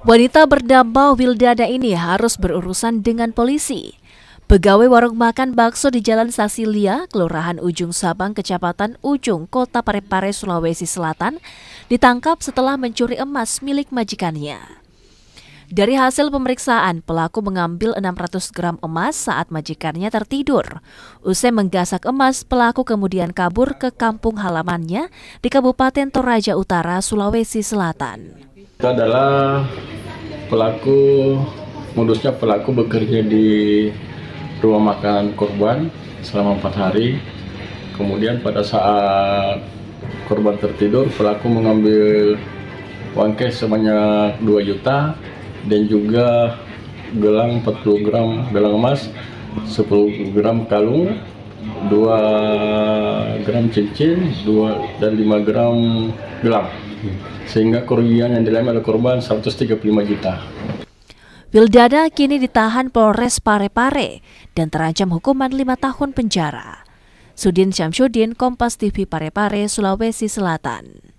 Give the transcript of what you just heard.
Wanita bernama Wildada ini harus berurusan dengan polisi. Pegawai warung makan bakso di Jalan Sasilia, Kelurahan Ujung Sabang, Kecamatan Ujung, Kota Parepare, Sulawesi Selatan, ditangkap setelah mencuri emas milik majikannya. Dari hasil pemeriksaan, pelaku mengambil 600 gram emas saat majikannya tertidur. Usai menggasak emas, pelaku kemudian kabur ke kampung halamannya di Kabupaten Toraja Utara, Sulawesi Selatan. Itu adalah modusnya pelaku bekerja di rumah makan korban selama 4 hari. Kemudian pada saat korban tertidur, pelaku mengambil uang cash sebanyak 2 juta dan juga gelang 40 gram gelang emas, 10 gram kalung, 2 gram cincin, dan 5 gram gelang. Sehingga kerugian yang dialami oleh korban 135 juta. Wildada kini ditahan Polres Parepare dan terancam hukuman 5 tahun penjara. Sudin Syamsuddin, Kompas TV Parepare, Sulawesi Selatan.